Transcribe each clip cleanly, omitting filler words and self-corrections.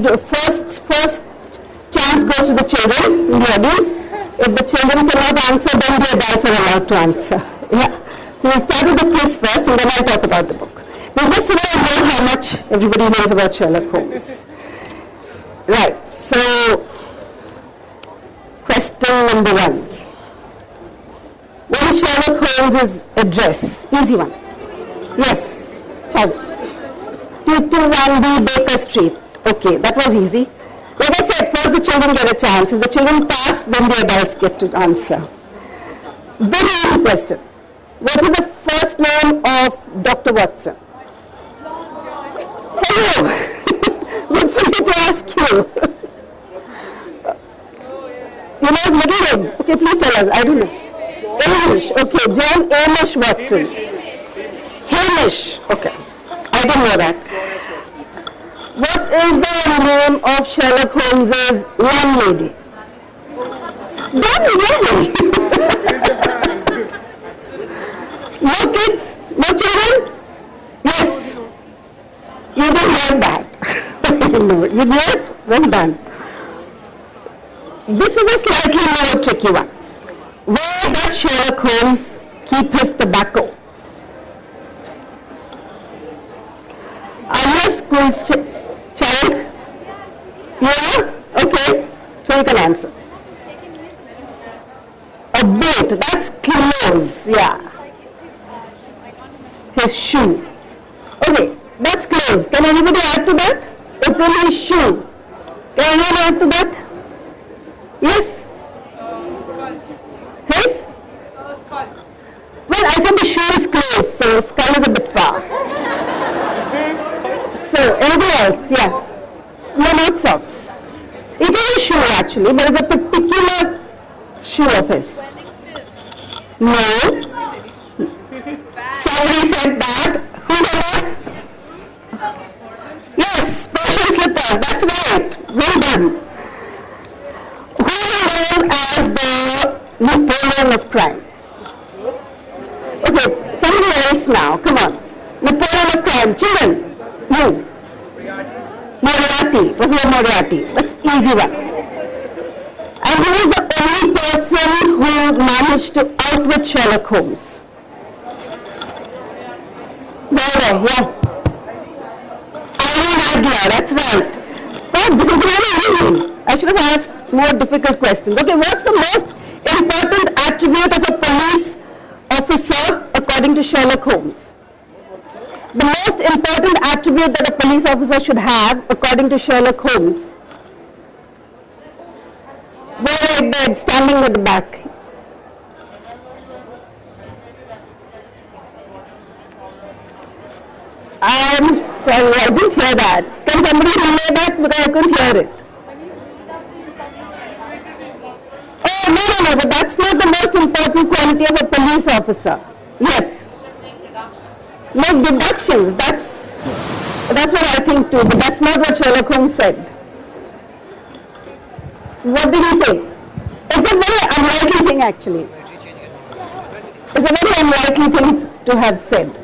The first chance goes to the children in the audience. If the children cannot answer, then the adults are allowed to answer. Yeah. So we'll start with the quiz first, and then I'll talk about the book. Now, just so that I know how much everybody knows about Sherlock Holmes. Right. So, question number 1. What is Sherlock Holmes' address? Easy one. Yes. Chad. 221B Baker Street. Okay, that was easy. Like I said, first the children get a chance. If the children pass, then the adults get to answer. Very easy question. What is the first name of Dr. Watson? Hello. Good for you to ask you. You know his middle name? Okay, please tell us. I don't know. Hamish. Okay, John Hamish Watson. Hamish. Okay. I didn't know that. What is the name of Sherlock Holmes' landlady? Don't really. No kids? No children? Yes. You didn't learn that. No, you knew it? Well done. This is a slightly more tricky one. Where does Sherlock Holmes keep his tobacco? Are you a school child? Yeah? Okay. So you can answer. A boot. That's close. Yeah. His shoe. Okay. That's close. Can anybody add to that? It's in his shoe. Can anyone add to that? Yes? His? Well, I said the shoe is close, so skull is a bit far. So, anything else? Yeah. No, not socks. It is a shoe actually, but it's a particular shoe of his. No. Somebody said that. Who said that? Yes, special slipper. That's right. Well done. Who is known as the Napoleon of crime? Okay, somebody else now. Come on. Napoleon of crime. Children. You. Moriarty. Professor Moriarty. That's easy one. And who is the only person who managed to outwit Sherlock Holmes? There, yeah. That's right. Oh, this is really easy. I should have asked more difficult questions. Okay, what's the most important attribute of a police officer according to Sherlock Holmes? The most important attribute that a police officer should have according to Sherlock Holmes. Where right there, standing at the back. I'm sorry, I didn't hear that. Can somebody relay that? Because I couldn't hear it. Oh, no, but that's not the most important quality of a police officer. Yes. Make deductions. That's what I think too, but that's not what Sherlock Holmes said. What did he say? It's a very unlikely thing actually. It's a very unlikely thing to have said.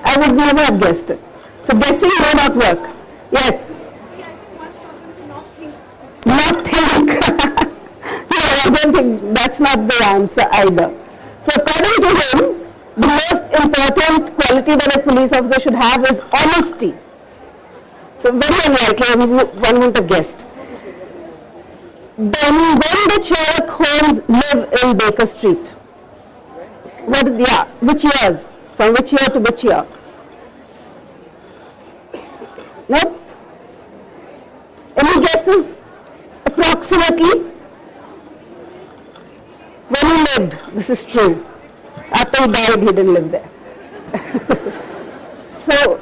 I would never have guessed it. So guessing may not work. Yes? Not think. No, I don't think that's not the answer either. So according to him, the most important quality that a police officer should have is honesty. So very unlikely, one wouldn't have guessed. Then when did Sherlock Holmes live in Baker Street? Which years? From which year to which year? No? Any guesses? Approximately? When he lived, this is true. After he died, he didn't live there. So,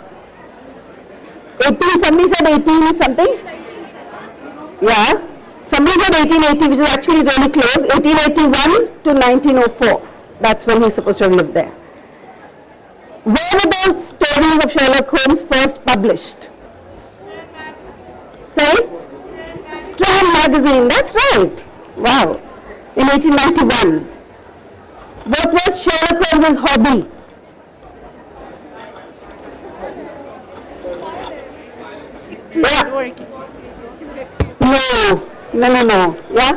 18, somebody said 18 something? Yeah. Somebody said 1880, which is actually really close. 1881 to 1904. That's when he's supposed to have lived there. Where were the stories of Sherlock Holmes first published? Sorry? Strand magazine, that's right. Wow. In 1891. What was Sherlock Holmes' hobby? Yeah. No. Yeah?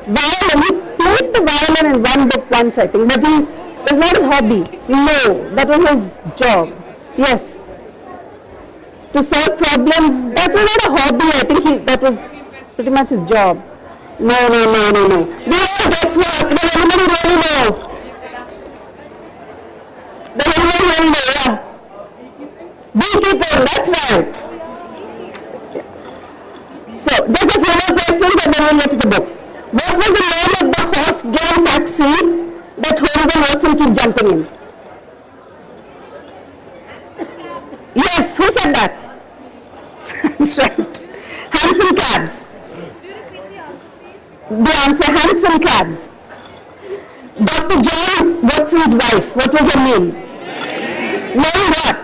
Violin. He played the violin in one book once, I think, but it was not his hobby. No, that was his job. Yes. To solve problems, that was not a hobby. I think that was pretty much his job. No. Do you know guesswork? Does anybody really know? Does anybody really know? Yeah. Beekeeping, that's right. So, just a few more questions and then we'll get to the book. What was the name of the horse-drawn taxi that Holmes and Watson keep jumping in? Yes, who said that? That's right. Hansom cabs. The answer, Hansom cabs. Dr. John Watson's wife, what was her name? Mary what?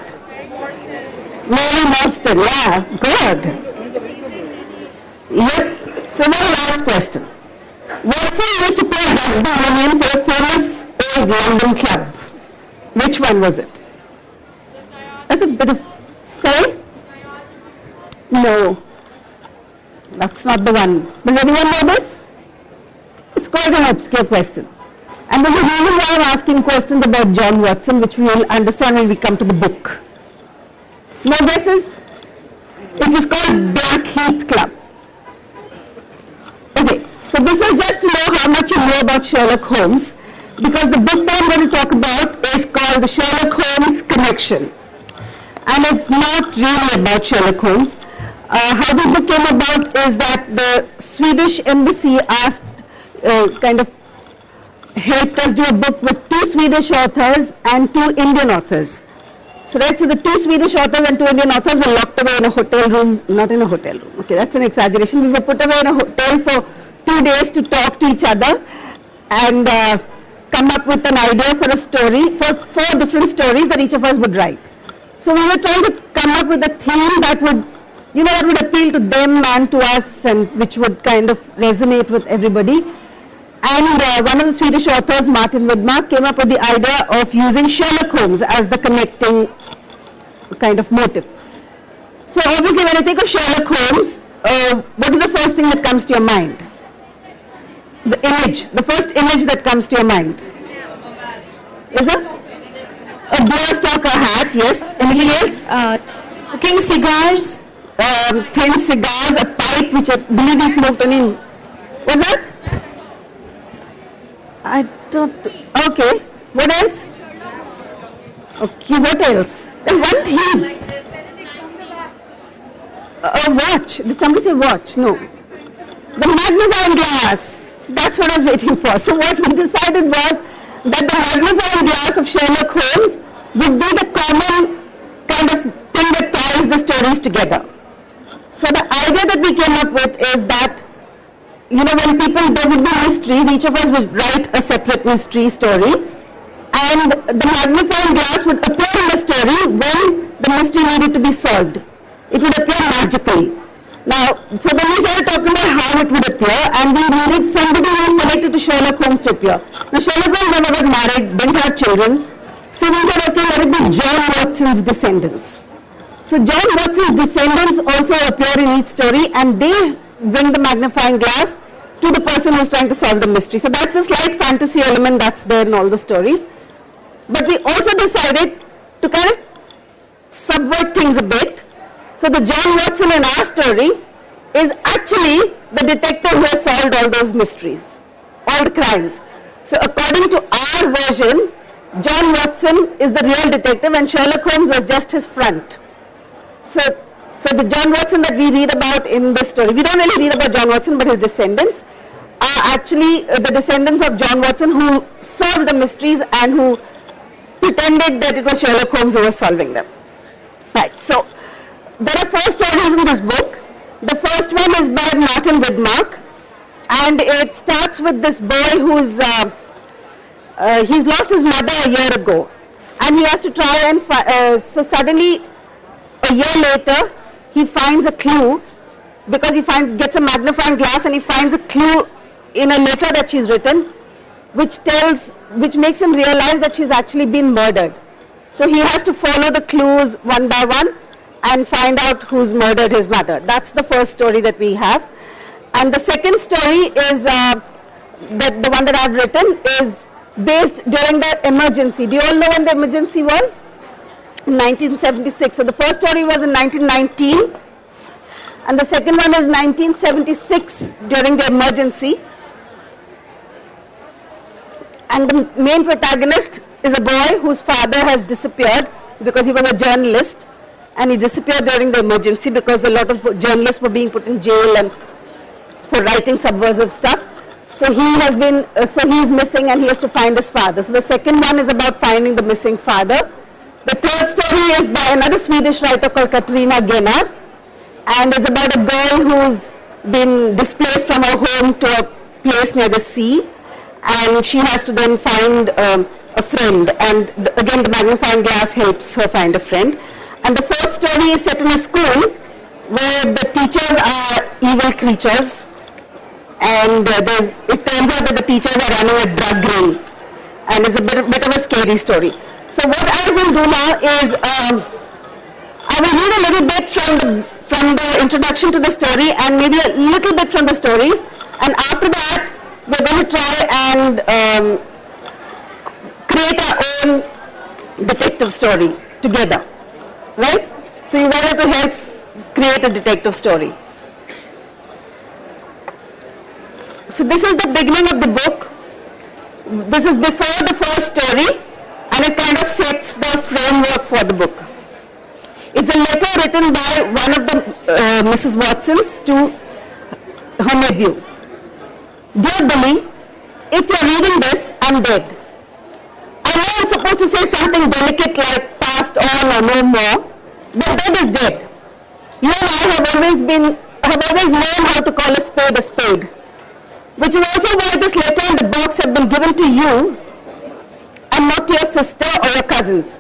Mary Morstan, yeah, good. Yep, so one last question. Watson used to play backgammon for a famous old London club. Which one was it? That's a bit of, sorry? No, that's not the one. Does anyone know this? It's quite an obscure question. And there's a reason why I'm asking questions about John Watson, which we will understand when we come to the book. No guesses? It was called Blackheath Club. Okay, so this was just to know how much you know about Sherlock Holmes, because the book that I'm going to talk about is called The Sherlock Holmes Connection. And it's not really about Sherlock Holmes. How the book came about is that the Swedish embassy asked, helped us do a book with 2 Swedish authors and 2 Indian authors. So the 2 Swedish authors and 2 Indian authors were locked away in a hotel room, not in a hotel room, okay, that's an exaggeration. We were put away in a hotel for 2 days to talk to each other and come up with an idea for a story, for 4 different stories that each of us would write. So we were trying to come up with a theme that would, that would appeal to them and to us, and which would kind of resonate with everybody. And one of the Swedish authors, Martin Widmark, came up with the idea of using Sherlock Holmes as the connecting kind of motive. So obviously when I think of Sherlock Holmes, what is the first thing that comes to your mind? The first image that comes to your mind. Is it? A deerstalker hat, yes. Anything else? Cooking cigars. Thin cigars, a pipe which I believe he smoked on. Was that? I don't. Okay. What else? Okay. What else? There's one thing. A watch. Did somebody say watch? No. The magnifying glass. So that's what I was waiting for. So what we decided was that the magnifying glass of Sherlock Holmes would be the common kind of thing that ties the stories together. So the idea that we came up with is that, when there would be mysteries, each of us would write a separate mystery story, and the magnifying glass would appear in the story when the mystery needed to be solved. It would appear magically. Now, so then we started talking about how it would appear, and we needed somebody who is connected to Sherlock Holmes to appear. Now, Sherlock Holmes never got married, didn't have children, so we said, okay, let it be John Watson's descendants. So John Watson's descendants also appear in each story, and they bring the magnifying glass to the person who's trying to solve the mystery. So that's a slight fantasy element that's there in all the stories. But we also decided to kind of subvert things a bit. So the John Watson in our story is actually the detective who has solved all those mysteries, all the crimes. So according to our version, John Watson is the real detective and Sherlock Holmes was just his front. So the John Watson that we read about in this story, we don't really read about John Watson, but his descendants are actually the descendants of John Watson who solved the mysteries and who pretended that it was Sherlock Holmes who was solving them. Right, so there are 4 stories in this book. The first one is by Martin Widmark, and it starts with this boy who's he's lost his mother a year ago, and he has to try and so suddenly a year later he finds a clue, because he gets a magnifying glass and he finds a clue in a letter that she's written, which makes him realize that she's actually been murdered. So he has to follow the clues one by one, and find out who's murdered his mother. That's the first story that we have. And the second story is, the one that I've written is based during the emergency. Do you all know when the emergency was? In 1976. So the first story was in 1919 and the second one is 1976 during the emergency. And the main protagonist is a boy whose father has disappeared because he was a journalist and he disappeared during the emergency because a lot of journalists were being put in jail and for writing subversive stuff. So he has been, so he is missing and he has to find his father. So the second one is about finding the missing father. The third story is by another Swedish writer called Katarina Gennar, and it's about a girl who's been displaced from her home to a place near the sea, and she has to then find a friend, and again the magnifying glass helps her find a friend. And the fourth story is set in a school where the teachers are evil creatures, and it turns out that the teachers are running a drug ring, and it's a bit of a scary story. So what I will do now is I will read a little bit from the introduction to the story and maybe a little bit from the stories, and after that we're going to try and create our own detective story together, right? So you guys have to help create a detective story. So this is the beginning of the book. This is before the first story, and it kind of sets the framework for the book. It's a letter written by one of the Mrs. Watsons to her nephew. Dear Billy, if you're reading this, I'm dead. I know I'm supposed to say something delicate like passed on or no more, but dead is dead. You and I have always known how to call a spade, which is also why this letter and the box have been given to you and not to your sister or your cousins.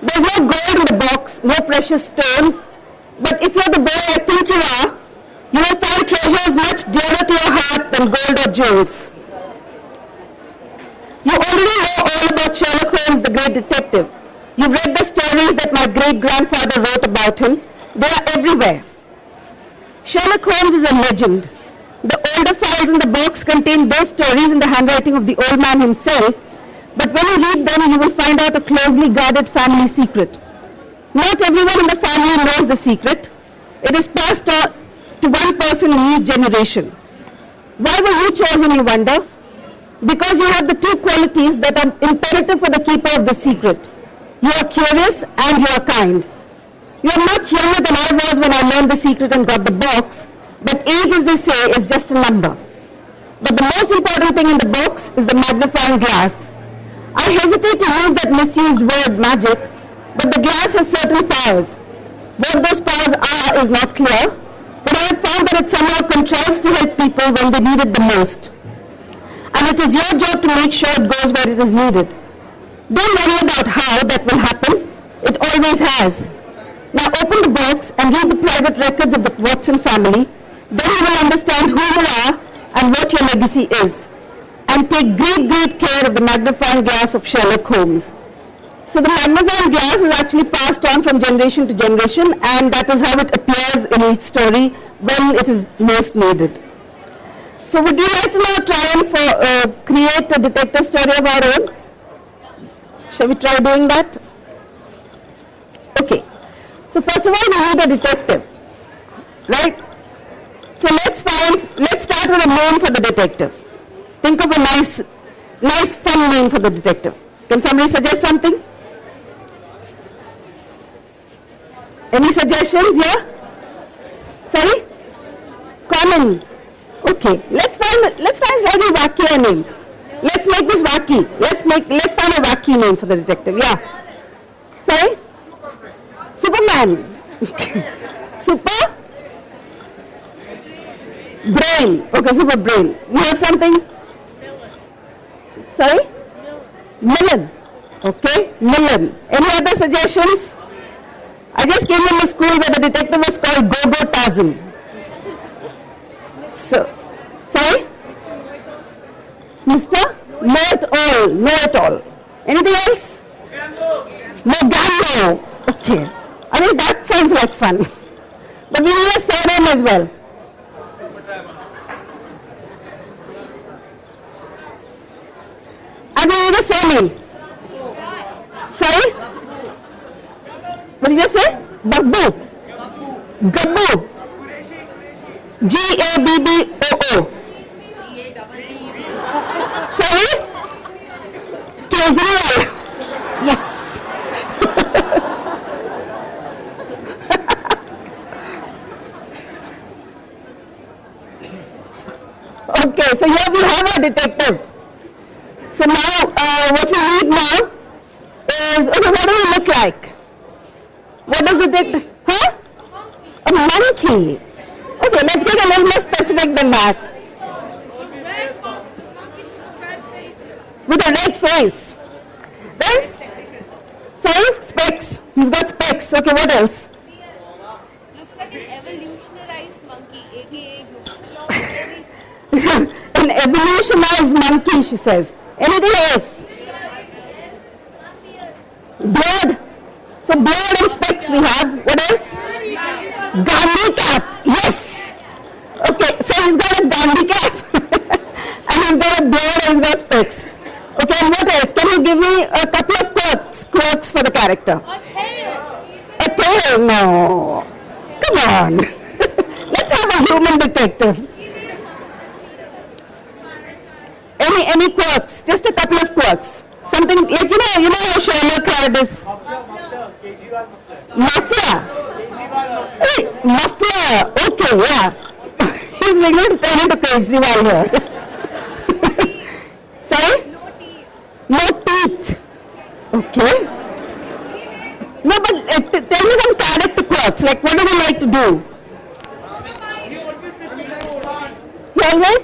There's no gold in the box, no precious stones, but if you're the boy I think you are, you will find treasures much dearer to your heart than gold or jewels. You already know all about Sherlock Holmes, the great detective. You've read the stories that my great-grandfather wrote about him. They are everywhere. Sherlock Holmes is a legend. The older files in the box contain those stories in the handwriting of the old man himself, but when you read them, you will find out a closely guarded family secret. Not everyone in the family knows the secret. It is passed on to one person in each generation. Why were you chosen, you wonder? Because you have the two qualities that are imperative for the keeper of the secret. You are curious and you are kind. You are much younger than I was when I learned the secret and got the box, but age, as they say, is just a number. But the most important thing in the box is the magnifying glass. I hesitate to use that misused word magic, but the glass has certain powers. What those powers are is not clear, but I have found that it somehow contrives to help people when they need it the most. And it is your job to make sure it goes where it is needed. Don't worry about how that will happen. It always has. Now open the box and read the private records of the Watson family. Then you will understand who you are and what your legacy is. And take great care of the magnifying glass of Sherlock Holmes. So the magnifying glass is actually passed on from generation to generation, and that is how it appears in each story when it is most needed. So would you like to now try and create a detective story of our own? Shall we try doing that? Okay. So first of all, we need a detective, right? So let's start with a name for the detective. Think of a nice fun name for the detective. Can somebody suggest something? Any suggestions? Yeah? Sorry? Common. Okay. Let's find a slightly wackier name. Let's make this wacky. Let's find a wacky name for the detective. Yeah. Sorry? Superman. Super? Brain. Okay, super brain. You have something? Sorry? Millen. Okay, Millen. Any other suggestions? I just came from a school where the detective was called Go-Go Tarzan. So, sorry? Mr.? Know it all. Anything else? No, Gambo. Okay. I think that sounds like fun. But we need a surname as well. And we need a surname. Sorry? What did you just say? Babbu. Gabbu. Gabboo. Sorry? Kejriwal. Yes. Okay, so here we have a detective. So now, what we need now is, okay, what does it look like? What does the detective, huh? A monkey. Okay, let's get a little more specific than that. With a red face. Yes? Sorry? Specs. He's got specs. Okay, what else? Looks like an evolutionized monkey, aka An evolutionized monkey, she says. Anything else? Beard. So beard and specs we have. What else? Gandhi cap. Yes. Okay, so he's got a Gandhi cap. And he's got a beard and he's got specs. Okay, and what else? Can you give me a couple of quirks for the character? A tail? No. Come on. Let's have a human detective. Any quirks? Just a couple of quirks. Something like you know how Sherlock had this muffler. Hey, muffler. Okay, yeah. He's beginning to turn into Kejriwal here. Sorry? No teeth. Okay. No, but tell me some character quirks. Like, what does he like to do? He always?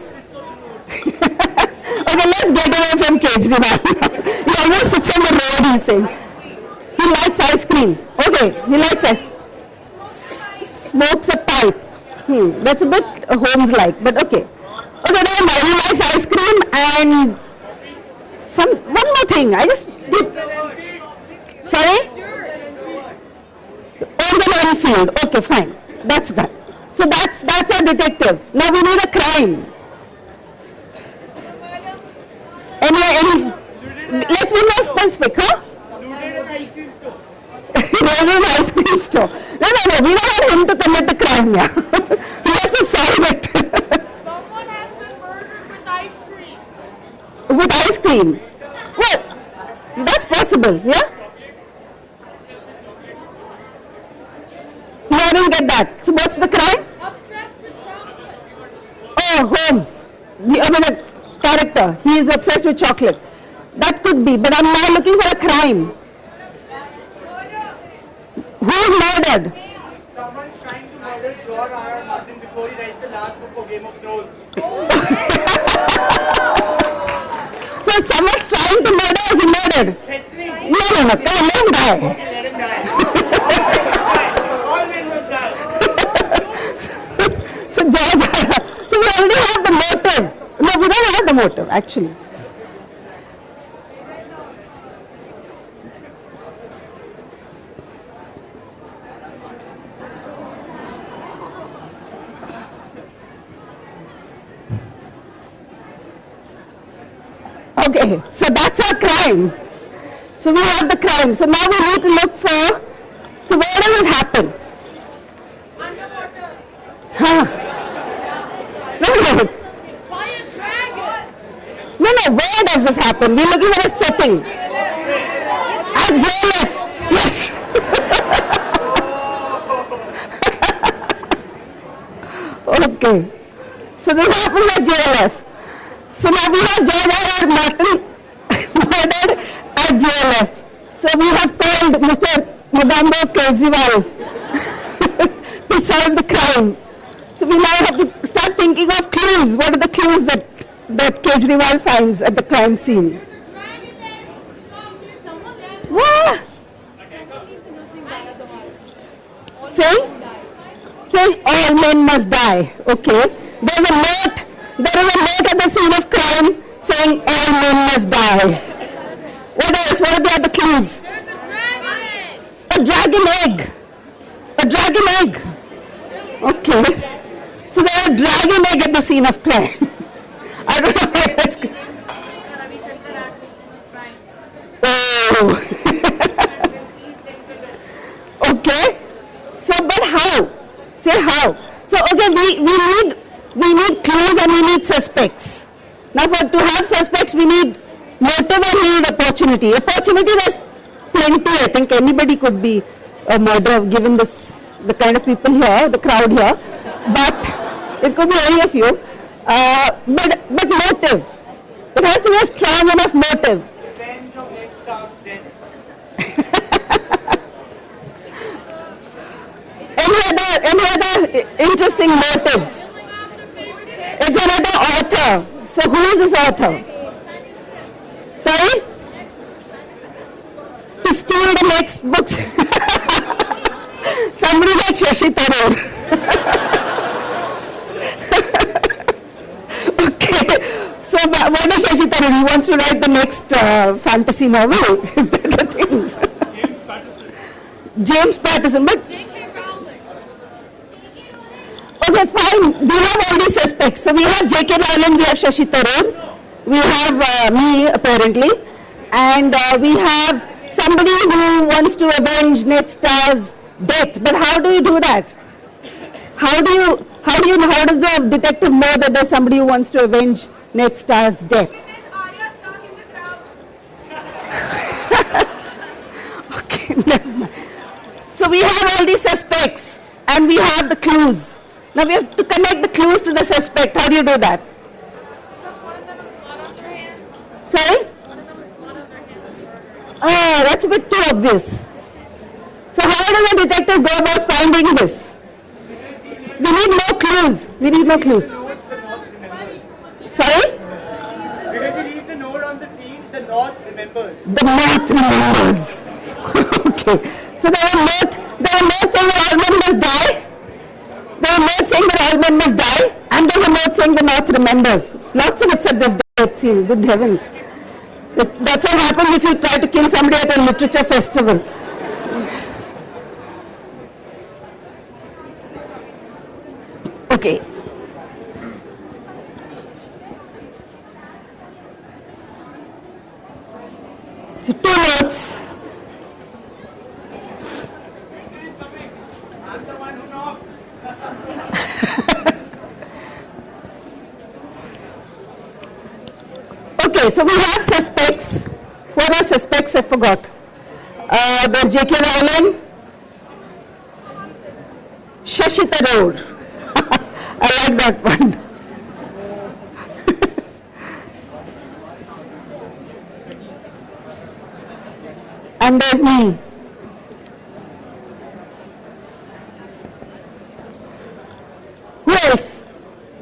Okay, let's get away from Kejriwal. He always sits on the road, he's saying. He likes ice cream. Okay, he likes ice cream. Smokes a pipe. That's a bit Holmes-like, but okay. Okay, never mind. He likes ice cream and one more thing. I just did. Sorry? Owns an Enfield. Okay, fine. That's done. So that's our detective. Now we need a crime. Let's be more specific, huh? Loaded ice cream store. No. We don't want him to commit the crime, yeah. He has to solve it. someone has been murdered with ice cream. With ice cream? Well, that's possible, yeah? No, I didn't get that. So what's the crime? Obsessed with chocolate. Oh, Holmes. I mean, a character. He is obsessed with chocolate. That could be, but I'm now looking for a crime. Who is murdered? Someone's trying to murder George R. R. Martin before he writes the last book for Game of Thrones. So someone's trying to murder, is he murdered? Threatening. No, let him die. Okay, let him die. All men must die. So George, so we already have the motive. No, we don't have the motive, actually. Okay, so that's our crime. So we have the crime. So now we need to look for, so where does this happen? Underwater. Huh? No. Fire dragon. No, where does this happen? We're looking for a setting. At JLF. Yes. Okay. So this happens at JLF. So now we have George R. R. Martin murdered at JLF. So we have called Mr. Madambo Kejriwal to solve the crime. So we now have to start thinking of clues. What are the clues that Kejriwal finds at the crime scene? What? Saying all men must die. Okay. There is a note at the scene of crime saying all men must die. What else? What are the other clues? There's a dragon egg. A dragon egg. A dragon egg. Okay. So they are dragging egg at the scene of crime. I don't know why that's good. Anushka Ravishankar at the scene of crime. Oh. Okay. So, but how? Say how. So, okay, we need clues and we need suspects. Now, to have suspects, we need motive and we need opportunity. Opportunity, there's plenty. I think anybody could be a murderer given the kind of people here, the crowd here. But it could be any of you. But motive. It has to be a strong enough motive. Revenge of ex-staff death. Any other interesting motives? It's another author. So who is this author? Sorry? To steal the next books. Somebody like Shashi Tharoor. Okay. So what is Shashi Tharoor? He wants to write the next fantasy novel. Is that the thing? James Patterson. But okay, fine. We have all these suspects. So we have J.K. Rowling, we have Shashi Tharoor, we have me apparently, and we have somebody who wants to avenge Ned Starr's death. But how do you do that? How does the detective know that there's somebody who wants to avenge Ned Starr's death? Okay, never mind. So we have all these suspects and we have the clues. Now we have to connect the clues to the suspect. How do you do that? Sorry? Oh, that's a bit too obvious. So how does a detective go about finding this? We need more clues. We need more clues. Sorry? Because he leaves a note on the scene, the North remembers. The North remembers. Okay. So there are notes saying that all men must die. There are notes saying that all men must die. And there's a note saying the North remembers. Lots of it's at this death scene. Good heavens. That's what happens if you try to kill somebody at a literature festival. Okay. So 2 notes. I'm the one who knocks. Okay, so we have suspects. What are suspects? I forgot. There's J.K. Rowling, Shashi Tharoor. I like that one. And there's me. Who else?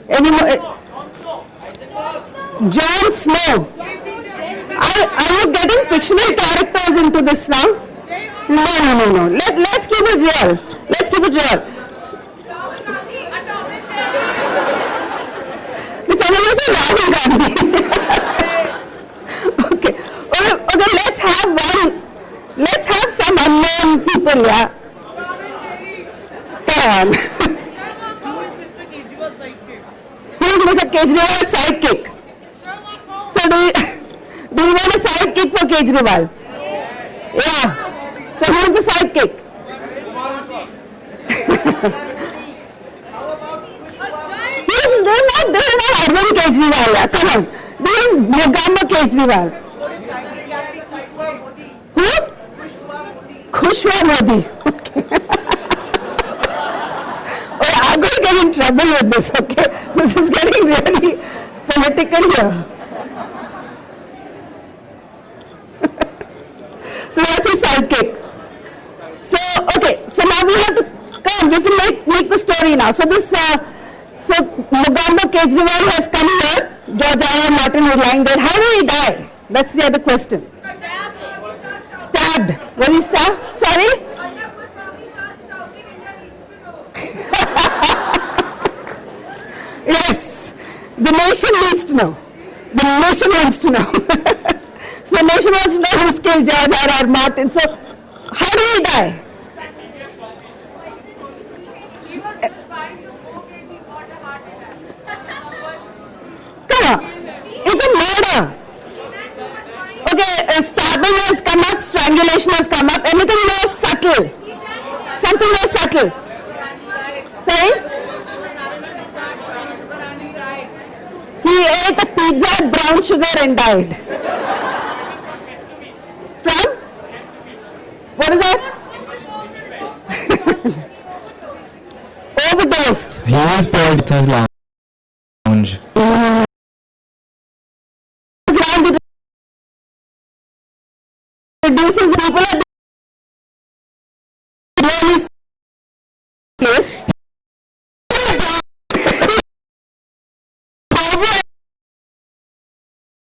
Any more? Jon Snow. Are you getting fictional characters into this now? No. Let's keep it real. Let's keep it real. It's almost a Rahul Gandhi. Okay, let's have some unknown people, yeah. Come on. Who is Mr. Kejriwal's sidekick? Who is Mr. Kejriwal's sidekick? So do you want a sidekick for Kejriwal? Yeah. So who is the sidekick? This is not Arvind Kejriwal. Yeah. Come on. This is Mogamba Kejriwal. Who? Khushwa Modi. Okay. Oh, I'm going to get in trouble with this, okay? This is getting really political here. So that's his sidekick. So, okay, so now we have to make the story now. So so Mogamba Kejriwal has come here, George R. R. Martin was lying dead. How did he die? That's the other question. Stabbed. Was he stabbed? Sorry? Yes. The nation needs to know. The nation wants to know. So the nation wants to know who killed George R. R. Martin. So how did he die? triangulation has come up. Anything more subtle? Something more subtle. Sorry? He ate a pizza, brown sugar and died. From? What is that? Overdosed. He was poisoned with his lounge. Reduces people at the really place.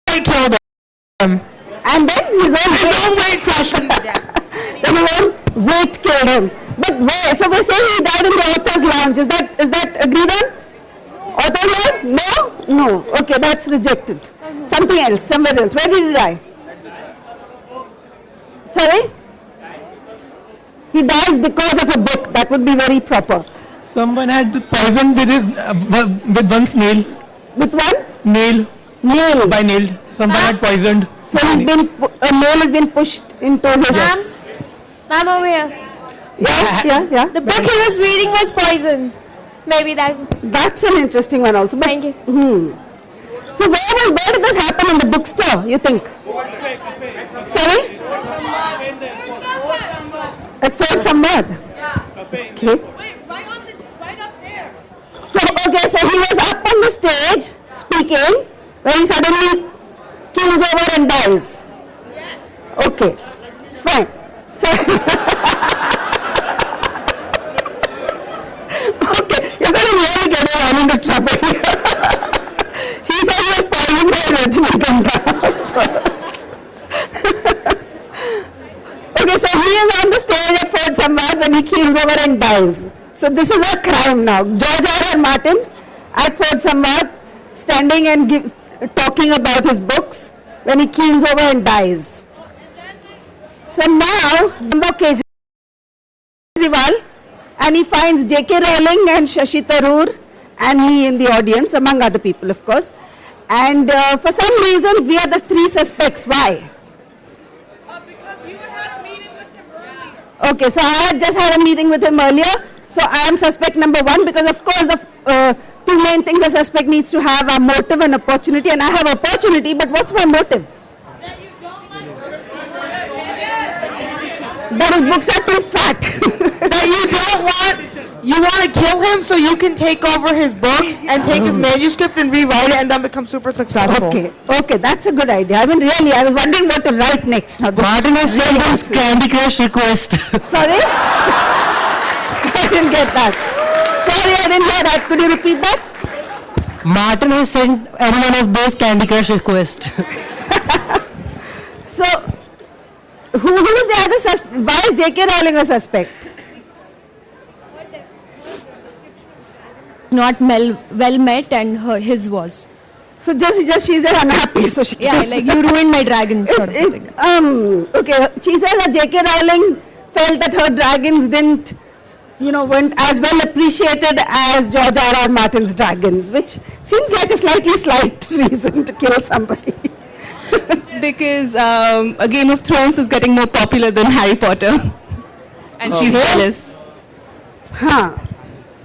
I killed him. And then his own weight crushed him to death. then his own weight killed him. But where? So we're saying he died in the author's lounge. Is that agreed on? Author's lounge? No? No. Okay, that's rejected. Something else, somewhere else. Where did he die? Sorry? He dies because of a book. That would be very proper. Someone had poisoned with his with one snail. With one? Nail. Nail. By nail. Someone had poisoned. So a nail has been pushed into his... Ma'am, over here. Yeah. The book he was reading was poisoned. Maybe that. That's an interesting one also. But, Thank you. So where did this happen in the bookstore, you think? Sorry? At Fort Samvad. Okay. Right up there. So he was up on the stage speaking when he suddenly keels over and dies. Okay. Fine. So okay, you're going to really get her into trouble here. She said he was poisoned by Rajnikanta. Okay, so he is on the stage at Fort Samvad when he keels over and dies. So this is a crime now. George R. R. Martin at Fort Samvad standing and talking about his books when he keels over and dies. So now, Kejriwal, and he finds J.K. Rowling and Shashi Tharoor and me in the audience, among other people, of course. And for some reason, we are the three suspects. Why? Because you had a meeting with him earlier. Okay, so I had just had a meeting with him earlier. So I am suspect number one because, of course, the two main things a suspect needs to have are motive and opportunity. And I have opportunity, but what's my motive? That you don't like That his books are too fat. That you want to kill him so you can take over his books and take his manuscript and rewrite it and then become super successful. Okay, that's a good idea. I mean, really, I was wondering what to write next. Now, Martin has sent his Candy Crush request. Sorry? I didn't get that. Sorry, I didn't hear that. Could you repeat that? Martin has sent any one of those Candy Crush requests. So, who is the other suspect? Why is J.K. Rowling a suspect? Not well met and his was. So just she's unhappy. So she Yeah, like you ruined my dragon sort of thing. Okay, she says that J.K. Rowling felt that her dragons didn't, weren't as well appreciated as George R. R. Martin's dragons, which seems like a slightly slight reason to kill somebody. Because a Game of Thrones is getting more popular than Harry Potter. And she's jealous. Huh.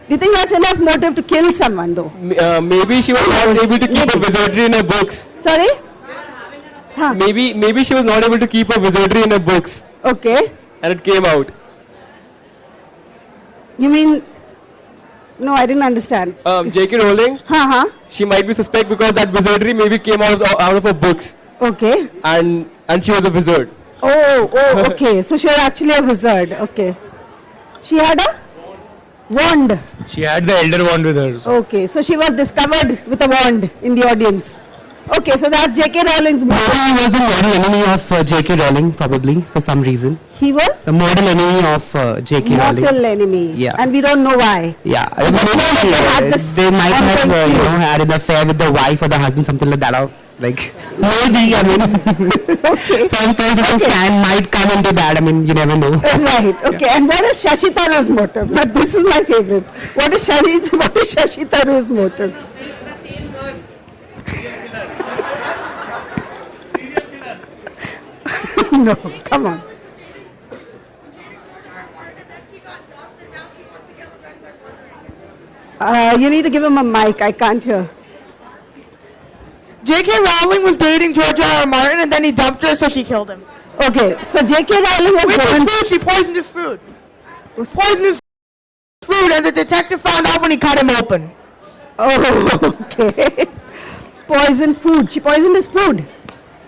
Do you think that's enough motive to kill someone though? Maybe she was not able to keep a wizardry in her books. Sorry? Huh. Maybe she was not able to keep a wizardry in her books. Okay. And it came out. You mean... No, I didn't understand. J.K. Rowling, she might be suspect because that wizardry maybe came out of her books. Okay. And she was a wizard. Oh, okay. So she was actually a wizard. Okay. She had a wand. She had the Elder Wand with her. So. Okay, so she was discovered with a wand in the audience. Okay, so that's J.K. Rowling's movie. He was the mortal enemy of J.K. Rowling, probably, for some reason. He was? The mortal enemy of J.K. Rowling. Mortal enemy. Yeah. And we don't know why. Yeah. They might have, had an affair with the wife or the husband, something like that. Or, maybe, I mean. Okay. Some kind of sand might come into that. I mean, you never know. Right. Okay. And what is Shashi Tharoor's motive? Now, this is my favorite. What is Shashi Tharoor's motive? No, come on. You need to give him a mic. I can't hear. J.K. Rowling was dating George R.R. Martin, and then he dumped her, so she killed him. Okay, so J.K. Rowling has With his gone. food, she poisoned his food. Poisoned his food, and the detective found out when he cut him open. Oh, okay. Poisoned food. She poisoned his food.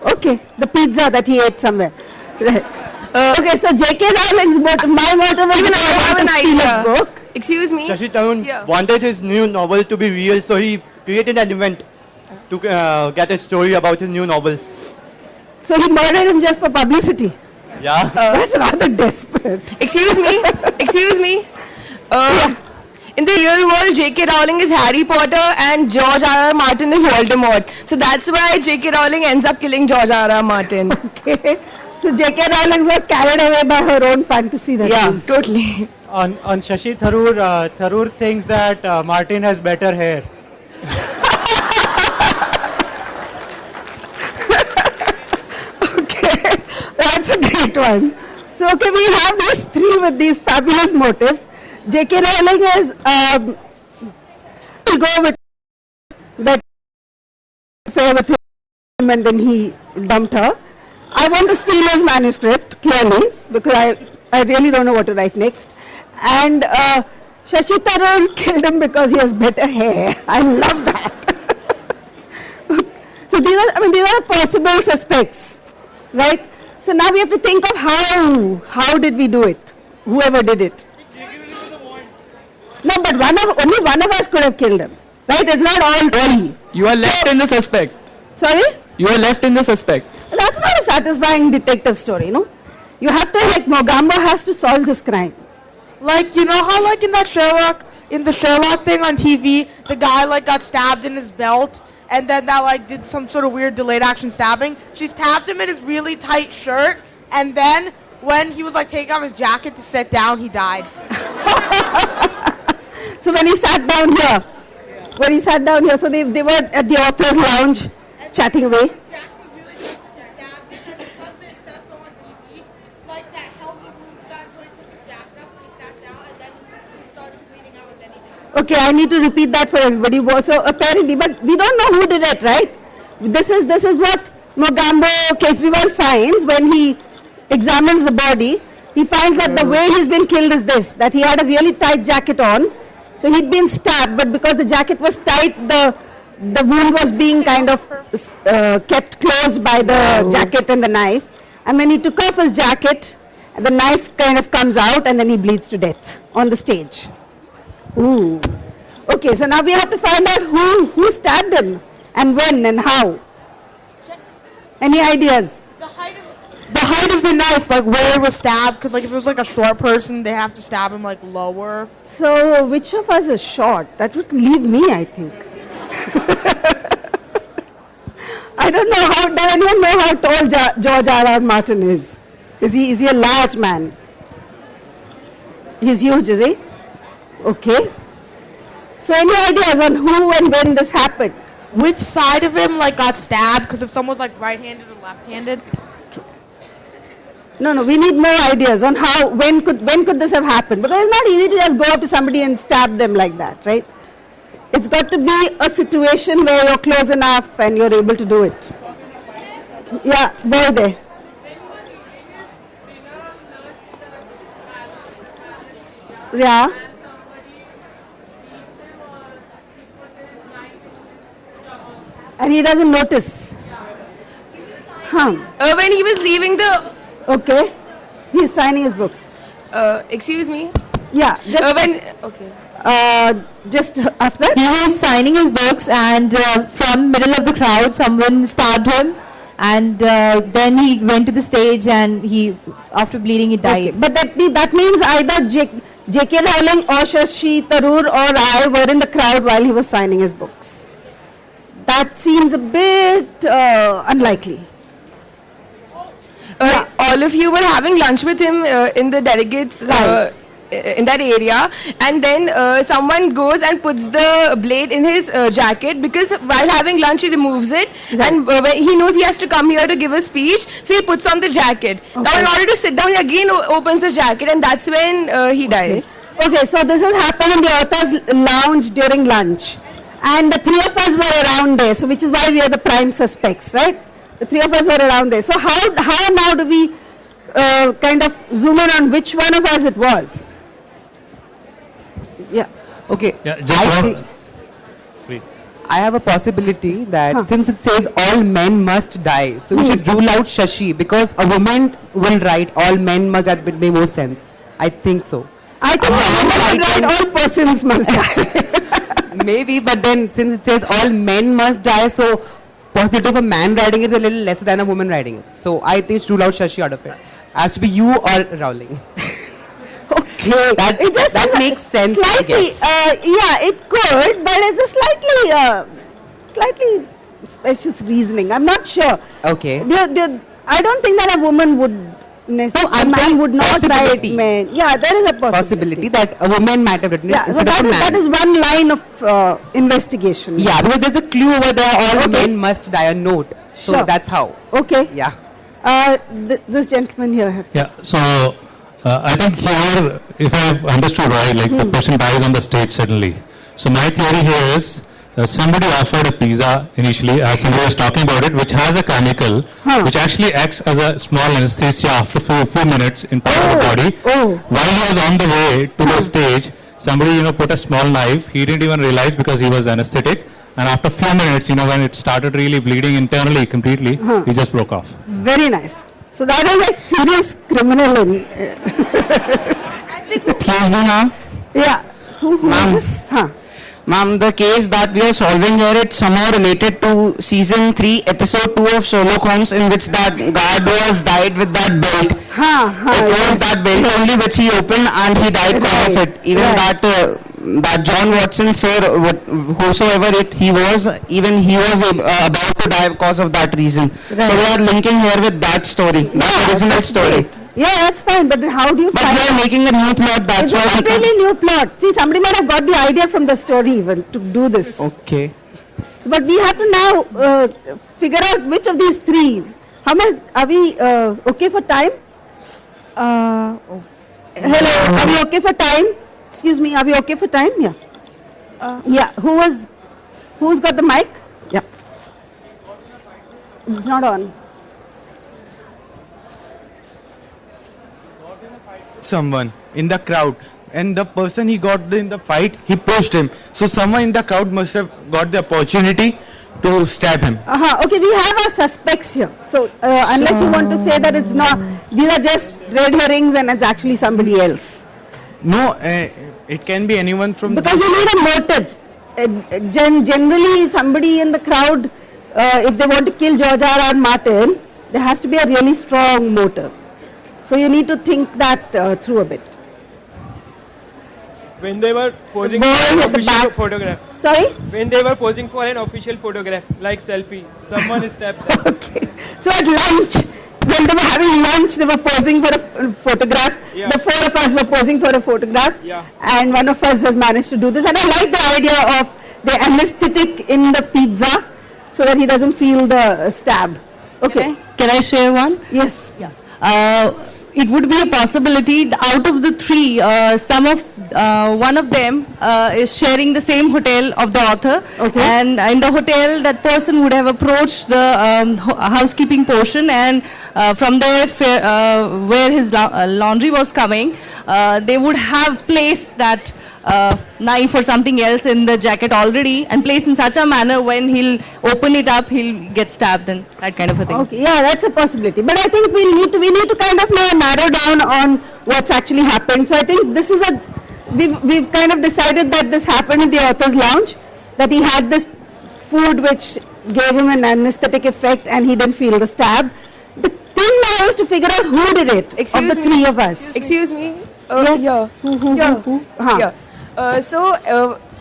Okay, the pizza that he ate somewhere. Right. Okay, so J.K. Rowling's motive, my motive is Even to I have an steal his idea. book. Excuse me? Shashi Tarun Yeah. wanted his new novel to be real, so he created an event to get a story about his new novel. So he murdered him just for publicity. Yeah. That's rather desperate. Excuse me? Excuse me? In the real world, J.K. Rowling is Harry Potter and George R.R. Martin is Voldemort. So that's why J.K. Rowling ends up killing George R.R. Martin. Okay. So J.K. Rowling got carried away by her own fantasy. That Yeah, means. totally. On Shashi Tharoor, Tharoor thinks that Martin has better hair. Okay, that's a great one. So, okay, we have these three with these fabulous motives. J.K. Rowling is, we'll go with that affair with him and then he dumped her. I want to steal his manuscript, clearly, because I really don't know what to write next. And Shashi Tharoor killed him because he has better hair. I love that. So these are possible suspects, right? So now we have to think of how did we do it? Whoever did it. No, but only one of us could have killed him, right? It's not all he. You are left in the suspect. Sorry? You are left in the suspect. That's not a satisfying detective story, no? You have to, like, Mogambo has to solve this crime. Like, you know how, like, in the Sherlock thing on TV, the guy, like, got stabbed in his belt, and then that, like, did some sort of weird delayed action stabbing? She stabbed him in his really tight shirt, and then when he was, like, taking off his jacket to sit down, he died. So when he sat down here, so they were at the author's lounge chatting away. Okay, I need to repeat that for everybody. So apparently, but we don't know who did it, right? This is what Mogambo Kejriwal finds when he examines the body. He finds that the way he's been killed is this, that he had a really tight jacket on. So he'd been stabbed, but because the jacket was tight, the wound was being kind of kept closed by the jacket and the knife. And when he took off his jacket, the knife kind of comes out and then he bleeds to death on the stage. Ooh. Okay, so now we have to find out who stabbed him and when and how. Any ideas? The height of the knife, like where it was stabbed, because like if it was like a short person, they have to stab him like lower. So which of us is short? That would leave me, I think. I don't know how. Does anyone know how tall George R.R. Martin is? Is he a large man? He's huge, is he? Okay. So any ideas on who and when this happened? Which side of him like got stabbed? Because if someone's like right-handed or left-handed. No, we need more ideas on when could this have happened? Because it's not easy to just go up to somebody and stab them like that, right? It's got to be a situation where you're close enough and you're able to do it. Yeah, there. Yeah. And he doesn't notice. When he was leaving the... Okay. He's signing his books. excuse me? Yeah. Just after? He was signing his books, and from middle of the crowd, someone stabbed him, and then he went to the stage, and after bleeding, he died. Okay. But that means either J.K. Rowling or Shashi Tharoor or I were in the crowd while he was signing his books. That seems a bit unlikely. All of you were having lunch with him in the delegates in that area, and then someone goes and puts the blade in his jacket, because while having lunch he removes it, and when he knows he has to come here to give a speech, so he puts on the jacket. Now in order to sit down, he again opens the jacket, and that's when he dies. Okay, so this has happened in the author's lounge during lunch. And the three of us were around there, so which is why we are the prime suspects, right? The three of us were around there. So how now do we kind of zoom in on which one of us it was? Yeah. Okay. Yeah, please. I have a possibility that since it says all men must die, so we should rule out Shashi, because a woman will write all men must, that would make more sense. I think so. I think all persons must die. Maybe, but then since it says all men must die, so possibility of a man writing it is a little lesser than a woman writing it. So I think it's rule out Shashi out of it. Has to be you or Rowling. Okay. That makes sense, Slightly, I guess. yeah, it could, but it's a slightly specious reasoning. I'm not sure. Okay. I don't think that a woman would necessarily, a man would not write men. Yeah, there is a possibility. That a woman might have written it Yeah, so instead of a man. that is one line of investigation. Yeah, because there's a clue over there, all men must die, a note. So Sure. that's how. Okay. Yeah. This gentleman here had Yeah, so I think here, if I've understood right, like the person dies on the stage suddenly. So my theory here is somebody offered a pizza initially, as somebody was talking about it, which has a chemical which actually acts as a small anesthesia after few minutes in part of the body. While he was on the way to the stage, somebody put a small knife. He didn't even realize because he was anesthetic. And after few minutes, when it started really bleeding internally completely, he just broke off. very nice. So that is like serious criminal. Excuse me, ma'am. Yeah. Who Ma'am. is this? Huh. Ma'am, the case that we are solving here, it's somehow related to season 3, episode 2 of Sherlock Holmes, in which that guard was died with that belt. It was that belt only which he opened and he died because of it. Even that John Watson, sir, whosoever he was about to die because of that reason. So we are linking here with that story, that original story. Yeah, that's fine, but how do you But find we are making a new plot, that's it's why a completely new plot. See, somebody might have got the idea from the story even to do this. Okay. So, but we have to now figure out which of these three. How much are we okay for time? Hello, are we okay for time? Excuse me, are we okay for time? Yeah. Yeah. Who's got the mic? Yeah. It's not on. Someone in the crowd, and the person he got in the fight, he pushed him. So someone in the crowd must have got the opportunity to stab him. Okay, we have our suspects here. So unless you want to say that it's not, these are just red herrings and it's actually somebody else. No, it can be anyone from. Because you need a motive. Generally, somebody in the crowd, if they want to kill George R.R. Martin, there has to be a really strong motive. So you need to think that through a bit. When they were posing for an official photograph. Sorry? When they were posing for an official photograph, like selfie, someone stabbed them. Okay. So at lunch, when they were having lunch, they were posing for a photograph. Yeah. The four of us were posing for a photograph. Yeah. And one of us has managed to do this. And I like the idea of the anesthetic in the pizza so that he doesn't feel the stab. Okay. Can I share one? Yes. It would be a possibility out of the three, one of them is sharing the same hotel of the author, and in the hotel that person would have approached the housekeeping portion, and from there where his laundry was coming, they would have placed that knife or something else in the jacket already and placed in such a manner when he'll open it up, he'll get stabbed and that kind of a thing. Okay, yeah, that's a possibility. But I think we need to kind of now narrow down on what's actually happened. So I think this is we've kind of decided that this happened in the author's lounge, that he had this food which gave him an anesthetic effect and he didn't feel the stab. The thing now is to figure out who did it of the three of us. Excuse me. Yes. Here.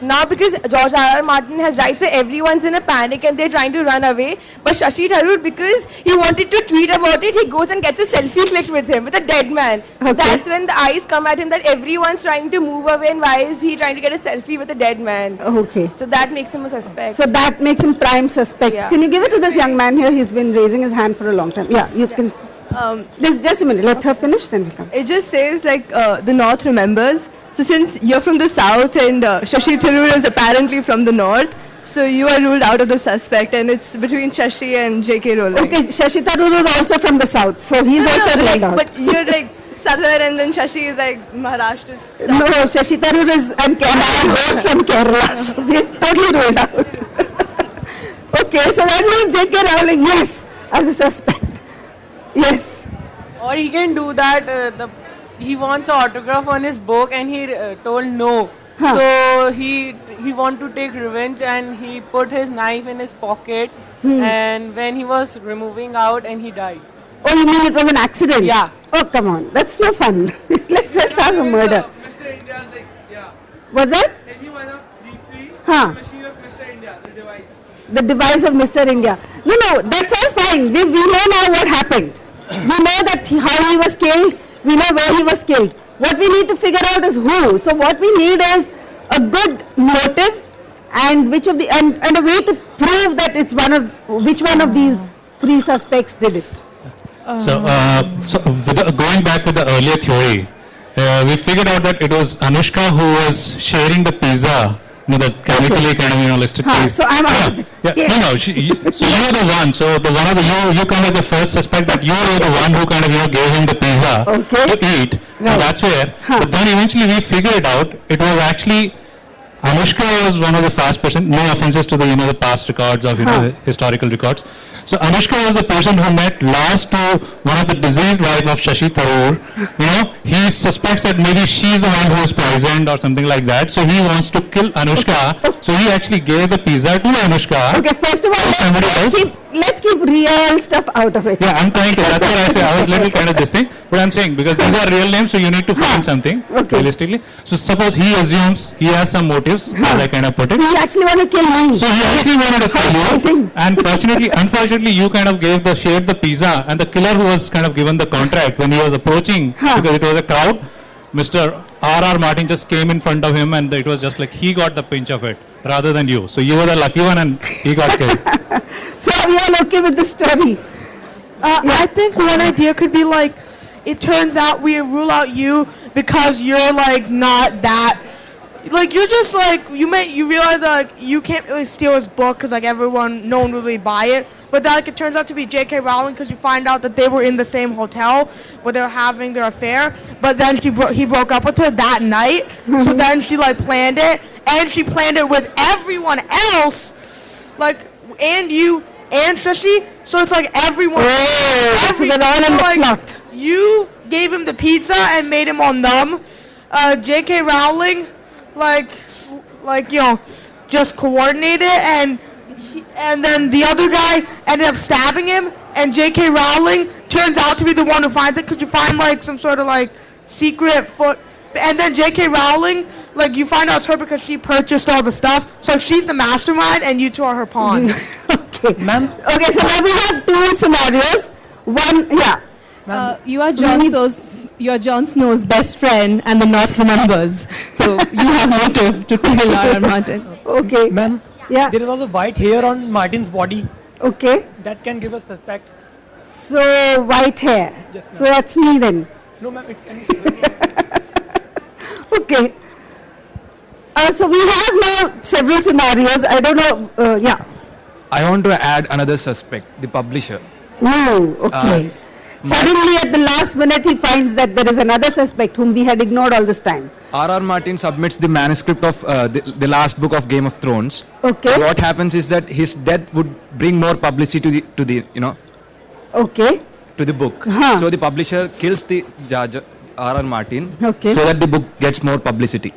Now because George R.R. Martin has died, so everyone's in a panic and they're trying to run away. But Shashi Tharoor, because he wanted to tweet about it, he goes and gets a selfie clicked with him, with a dead man. Okay. That's when the eyes come at him that everyone's trying to move away, and why is he trying to get a selfie with a dead man? Okay. So that makes him a suspect. So that makes him prime suspect. Yeah. Can you give it to this young man here? He's been raising his hand for a long time. Yeah, you can. Just a minute, let her finish, then we'll come. It just says like the North remembers. So since you're from the South and Shashi Tharoor is apparently from the North, so you are ruled out of the suspect, and it's between Shashi and J.K. Rowling. Okay, Shashi Tharoor is also from the south, so he's also ruled out. But you're like Southern, and then Shashi is like Maharashtra. No, Shashi Tharoor is and I am both from Kerala, so we're totally ruled out. Okay, so that means J.K. Rowling, yes, as a suspect. Yes. Or he can do that. He wants an autograph on his book, and he told no. Huh. So he want to take revenge, and he put his knife in his pocket. And when he was removing out, and he died. Oh, you mean it was an accident? Yeah. Oh, come on, that's no fun. let's have a murder. Mr. India is like, yeah. Was that? Any one of these three, Huh. the machine of Mr. India, the device. The device of Mr. India. No, that's all fine. We know now what happened. We know that how he was killed. We know where he was killed. What we need to figure out is who. So what we need is a good motive and which of the and a way to prove that it's which one of these three suspects did it. So going back to the earlier theory, we figured out that it was Anushka who was sharing the pizza. The chemically kind of listed. So I'm out of it. Yeah. No. So you're the one. So the one of you come as the first suspect that you were the one who kind of gave him the pizza to eat. Right. And that's where. But then eventually we figured it out. It was actually Anushka was one of the first person. No offenses to the the past records of the historical records. So Anushka was the person who met last to one of the deceased wife of Shashi Tharoor. He suspects that maybe she's the one who was poisoned or something like that. So he wants to kill Anushka. So he actually gave the pizza to Anushka. Okay, first of all, let's keep real stuff out of it. Yeah, I'm trying to. That's what I say. I was little kind of this thing, but I'm saying because these are real names, so you need to find something realistically. So suppose he assumes he has some motives, as I kind of put it. So he actually wanted to kill me. So he actually wanted to kill you, and unfortunately, you kind of shared the pizza, and the killer who was kind of given the contract when he was approaching because it was a crowd. Mr. R.R. Martin just came in front of him, and it was just like he got the pinch of it rather than you. So you were the lucky one, and he got killed. So we are okay with the story. I think one idea could be like, it turns out we rule out you because you're like not that. Like you're just like you realize that like you can't really steal his book because like no one would really buy it. But that like it turns out to be J.K. Rowling because you find out that they were in the same hotel where they were having their affair. But then he broke up with her that night. So then she like planned it, and she planned it with everyone else, like and you and Shashi. So it's like everyone. So they're all in the plot. You gave him the pizza and made him all numb. J.K. Rowling. Just coordinated, and then the other guy ended up stabbing him, and J.K. Rowling turns out to be the one who finds it because you find like some sort of like secret foot, and then J.K. Rowling, like you find out it's her because she purchased all the stuff, so she's the mastermind, and you two are her pawns. Okay, ma'am. Okay, so now we have two scenarios. One, yeah. You are Jon Snow's best friend, and the North remembers. So you have motive to kill R.R. Martin. Okay. Ma'am, there is also white hair on Martin's body. Okay. That can give us suspect. So white hair. Yes, ma'am. So that's me then. No, ma'am, it can. Okay. So we have now several scenarios. I don't know. I want to add another suspect, the publisher. Oh, okay. Suddenly at the last minute he finds that there is another suspect whom we had ignored all this time. R.R. Martin submits the manuscript of the last book of Game of Thrones. Okay. What happens is that his death would bring more publicity to the Okay. to the book. So the publisher kills the judge R.R. Martin so that the book gets more publicity.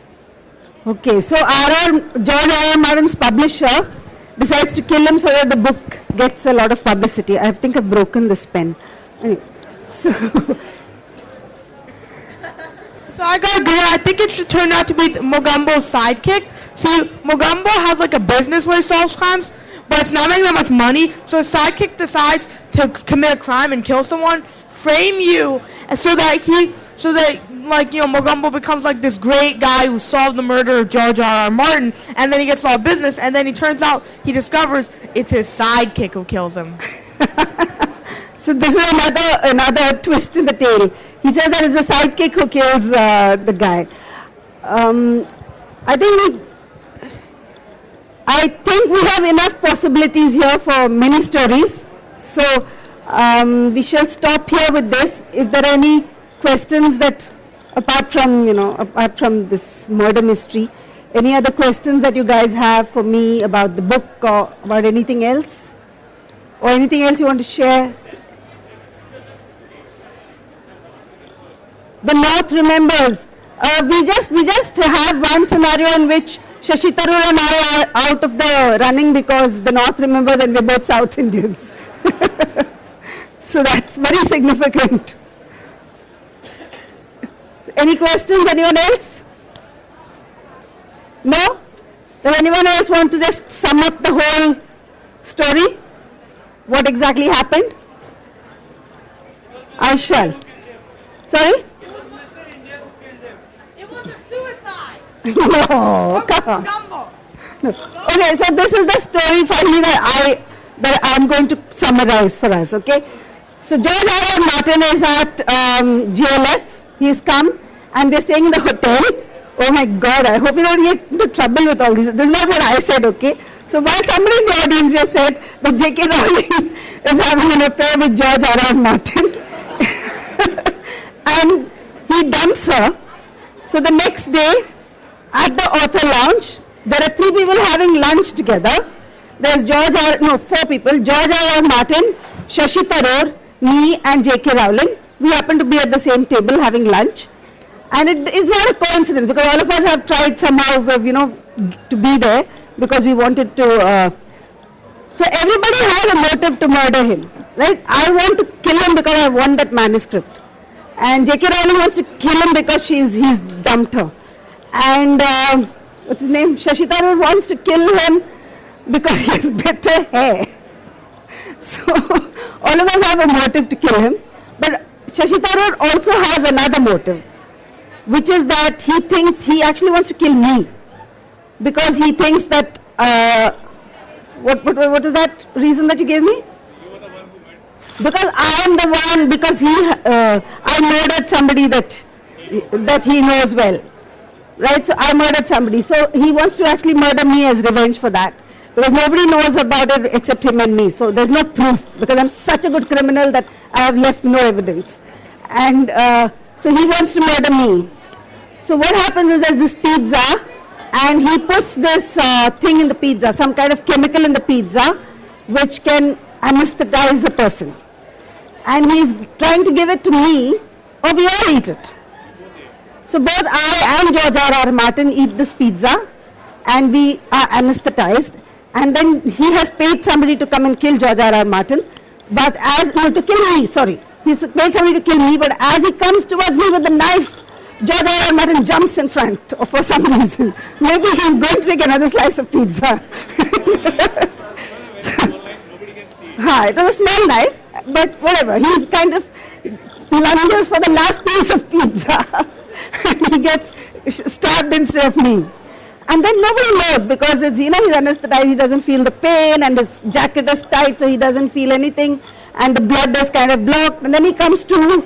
Okay, so George R.R. Martin's publisher decides to kill him so that the book gets a lot of publicity. I think I've broken this pen. Anyway, so I gotta agree. I think it should turn out to be Mogambo's sidekick. See, Mogambo has like a business where he solves crimes, but it's not making that much money. So his sidekick decides to commit a crime and kill someone, frame you, so that Mogambo becomes like this great guy who solved the murder of George R.R. Martin, and then he gets all business, and then he discovers it's his sidekick who kills him. So this is another twist in the tale. He says that it's the sidekick who kills the guy. I think we have enough possibilities here for many stories. So we shall stop here with this. If there are any questions that, apart from this murder mystery, any other questions that you guys have for me about the book or about anything else? Or anything else you want to share? The North remembers. We just have one scenario in which Shashi Tharoor and I are out of the running because the North remembers and we're both South Indians. So that's very significant. Any questions? Anyone else? No? Does anyone else want to just sum up the whole story? What exactly happened? I shall. Sorry? No, come on. No. Okay, so this is the story finally that I'm going to summarize for us, okay? So George R. R. Martin is at GLF. He's come and they're staying in the hotel. Oh my God, I hope you don't get into trouble with all this. This is not what I said, okay? So while somebody in the audience just said that J.K. Rowling is having an affair with George R. R. Martin and he dumps her. So the next day, at the author lounge, there are 3 people having lunch together. There's four people, George R. R. Martin, Shashi Tharoor, me and J.K. Rowling. We happen to be at the same table having lunch. And it's not a coincidence because all of us have tried somehow, to be there because we wanted to. So everybody has a motive to murder him, right? I want to kill him because I want that manuscript. And J.K. Rowling wants to kill him because he's dumped her. And what's his name? Shashi Tharoor wants to kill him because he has better hair. So all of us have a motive to kill him. But Shashi Tharoor also has another motive, which is that he thinks he actually wants to kill me because he thinks that what is that reason that you gave me? Because I am the one, because I murdered somebody that he knows well. Right, so I murdered somebody. So he wants to actually murder me as revenge for that. Because nobody knows about it except him and me. So there's no proof because I'm such a good criminal that I have left no evidence. And so he wants to murder me. So what happens is there's this pizza and he puts this thing in the pizza, some kind of chemical in the pizza which can anesthetize a person. And he's trying to give it to me or we all eat it. So both I and George R. R. Martin eat this pizza and we are anesthetized. And then he has paid somebody to come and kill George R. R. Martin. But to kill me, sorry. He's paid somebody to kill me, but as he comes towards me with the knife, George R. R. Martin jumps in front for some reason. Maybe he's going to take another slice of pizza. It was a small knife, but whatever. He's kind of lunges for the last piece of pizza. And he gets stabbed instead of me. And then nobody knows because it's, he's anesthetized, he doesn't feel the pain and his jacket is tight so he doesn't feel anything and the blood is kind of blocked. And then he comes to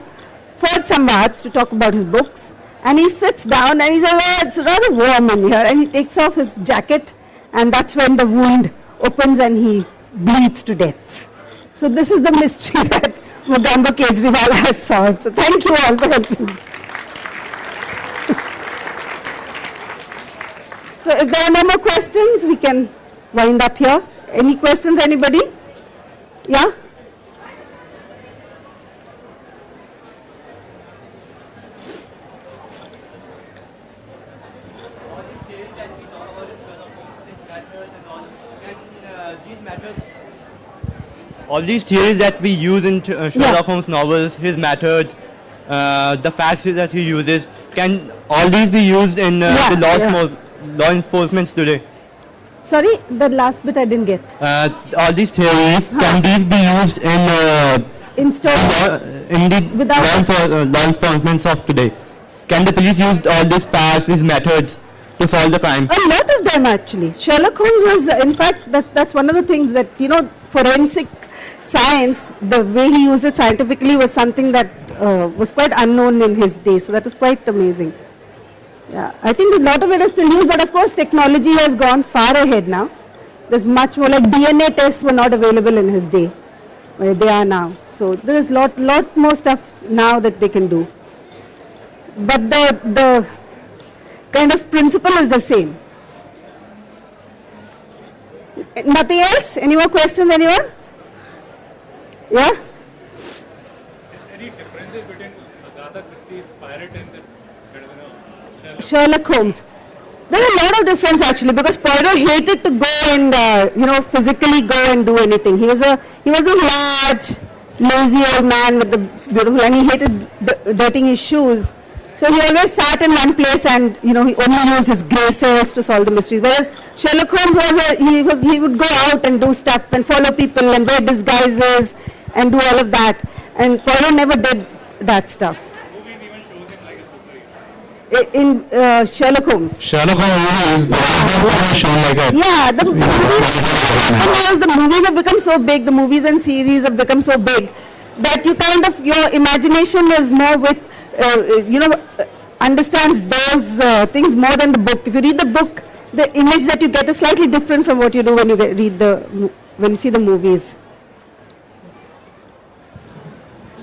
Fort Samvad to talk about his books and he sits down and he says, it's rather warm in here, and he takes off his jacket and that's when the wound opens and he bleeds to death. So this is the mystery that Mogambo Kejriwal has solved. So thank you all for helping me. So if there are no more questions, we can wind up here. Any questions, anybody? Yeah? All these theories that we use in Sherlock Holmes novels, his methods, the facts that he uses, can all these be used in the law enforcement today? Sorry, the last bit I didn't get. All these theories, can these be used in the law enforcement of today? Can the police use all these facts, these methods to solve the crime? A lot of them actually. Sherlock Holmes was, in fact, that's one of the things that, forensic science, the way he used it scientifically was something that was quite unknown in his day. So that was quite amazing. Yeah, I think a lot of it is still used, but of course technology has gone far ahead now. There's much more, like DNA tests were not available in his day, where they are now. So there's lot more stuff now that they can do. But the kind of principle is the same. Nothing else? Any more questions, anyone? Yeah? Any differences between Agatha Christie's pirate and the Sherlock Holmes. There are a lot of difference actually, because Poirot hated to go and physically go and do anything. He was a large, lazy old man with the beautiful, and he hated dirtying his shoes. So he always sat in one place and he only used his grey cells to solve the mysteries. Whereas Sherlock Holmes he would go out and do stuff and follow people and wear disguises and do all of that. And Poirot never did that stuff. In Sherlock Holmes. Sherlock Holmes is shown like a... Yeah, the movies have become so big, the movies and series have become so big that your imagination is more with, understands those things more than the book. If you read the book, the image that you get is slightly different from what you do when you when you see the movies.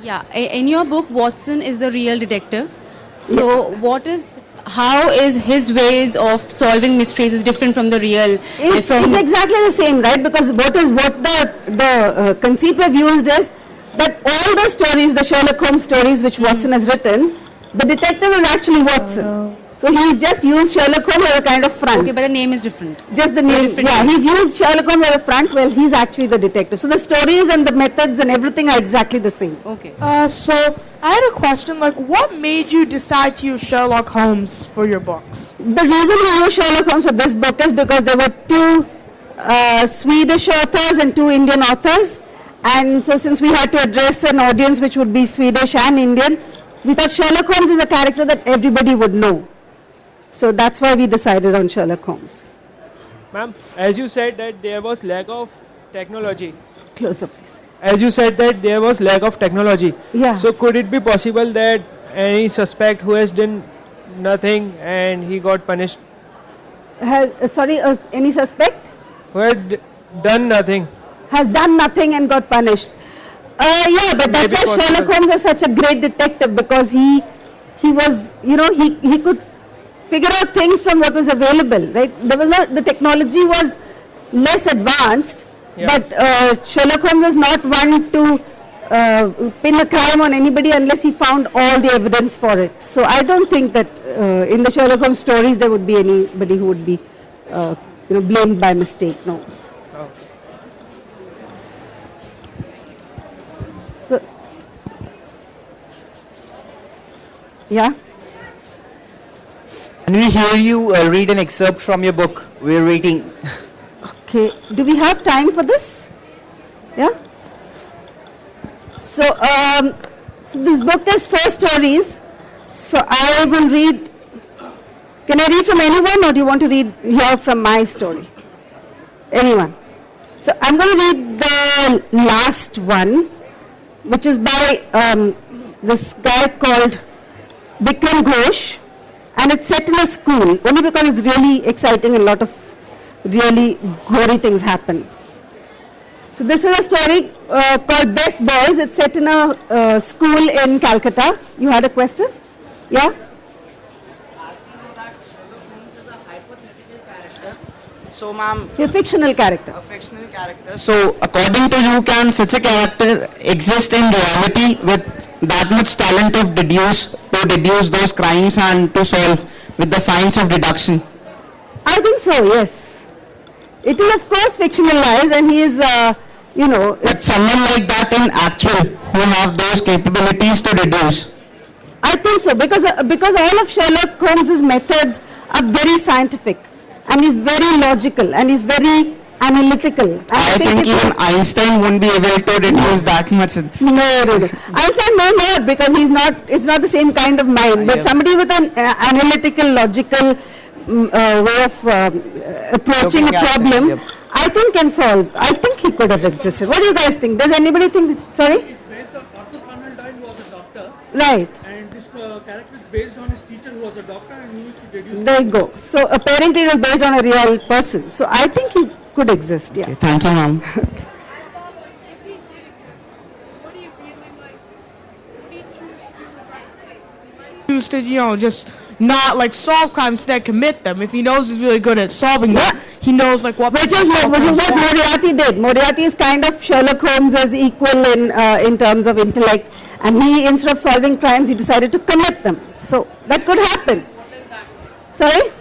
Yeah, in your book, Watson is the real detective. So how is his ways of solving mysteries is different from the real? It's exactly the same, right? Because what the conceit we've used is that all those stories, the Sherlock Holmes stories which Watson has written, the detective is actually Watson. So he's just used Sherlock Holmes as a kind of front. Okay, but the name is different. Just the name, yeah. He's used Sherlock Holmes as a front, well, he's actually the detective. So the stories and the methods and everything are exactly the same. Okay. So I had a question, like what made you decide to use Sherlock Holmes for your books? The reason we used Sherlock Holmes for this book is because there were two Swedish authors and two Indian authors. And so since we had to address an audience which would be Swedish and Indian, we thought Sherlock Holmes is a character that everybody would know. So that's why we decided on Sherlock Holmes. Ma'am, as you said that there was lack of technology. Closer, please. As you said that there was lack of technology. Yeah. So could it be possible that any suspect who has done nothing and he got punished? Any suspect? Who had done nothing. Has done nothing and got punished. Yeah, but that's why Sherlock Holmes was such a great detective, because he was, he could figure out things from what was available, right? The technology was less advanced, but Sherlock Holmes was not one to pin a crime on anybody unless he found all the evidence for it. So I don't think that in the Sherlock Holmes stories there would be anybody who would be, blamed by mistake. No. So, yeah. Can we hear you read an excerpt from your book? We're waiting. Okay, do we have time for this? Yeah? So, so this book is 4 stories. So I will read, can I read from anyone, or do you want to hear from my story? Anyone? So I'm going to read the last one, which is by this guy called Bikram Ghosh. And it's set in a school, only because it's really exciting and a lot of really gory things happen. So this is a story called Best Boys. It's set in a school in Calcutta. You had a question? Yeah? So, ma'am, a fictional character. A fictional character. So, according to you, can such a character exist in reality with that much talent of deduce those crimes and to solve with the science of deduction? I think so, yes. It is of course fictionalized, and he is, But someone like that in actual, who have those capabilities to deduce? I think so, because all of Sherlock Holmes' methods are very scientific, and he's very logical, and he's very analytical. And I think even Einstein won't be able to deduce that much. No. Einstein may not, because it's not the same kind of mind, but somebody with an analytical, logical way of approaching a problem, I think can solve. I think he could have existed. What do you guys think? Does anybody think? Sorry? It's based on Arthur Conan Doyle was a doctor. Right. And this character is based on his teacher who was a doctor and he used to deduce. There you go. So apparently it was based on a real person. So I think he could exist. Yeah. Okay, thank you, ma'am. Choose to, just not like solve crimes, instead commit them. If he knows he's really good at solving them, he knows like what. Which is what Moriarty did. Moriarty is kind of Sherlock Holmes as equal in terms of intellect, and he, instead of solving crimes, he decided to commit them. So that could happen. Sorry.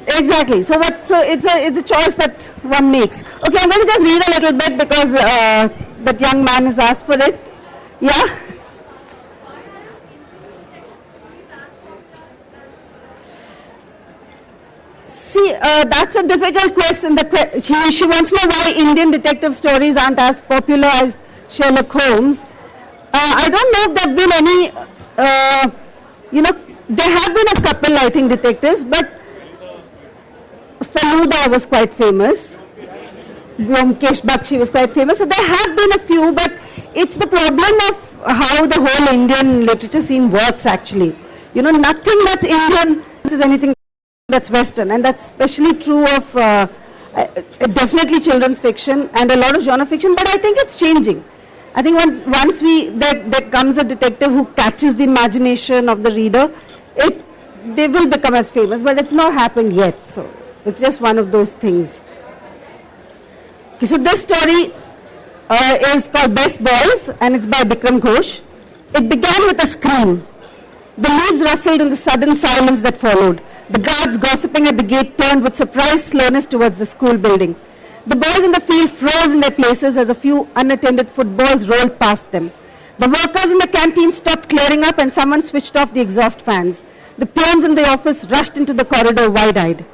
Exactly. So what? So it's a choice that one makes. Okay, I'm going to just read a little bit because that young man has asked for it. Yeah. See, that's a difficult question. She wants to know why Indian detective stories aren't as popular as Sherlock Holmes. I don't know if there have been any, there have been a couple, I think, detectives, but Faluda was quite famous. Vyomkesh Bakshi was quite famous. So there have been a few, but it's the problem of how the whole Indian literature scene works actually. Nothing that's Indian is anything that's Western, and that's especially true of definitely children's fiction and a lot of genre fiction, but I think it's changing. I think once there comes a detective who catches the imagination of the reader, they will become as famous, but it's not happened yet, so it's just one of those things. Okay, so this story is called Best Boys, and it's by Bikram Ghosh. It began with a scream. The leaves rustled in the sudden silence that followed. The guards gossiping at the gate turned with surprised slowness towards the school building. The boys in the field froze in their places as a few unattended footballs rolled past them. The workers in the canteen stopped clearing up and someone switched off the exhaust fans. The peons in the office rushed into the corridor wide-eyed.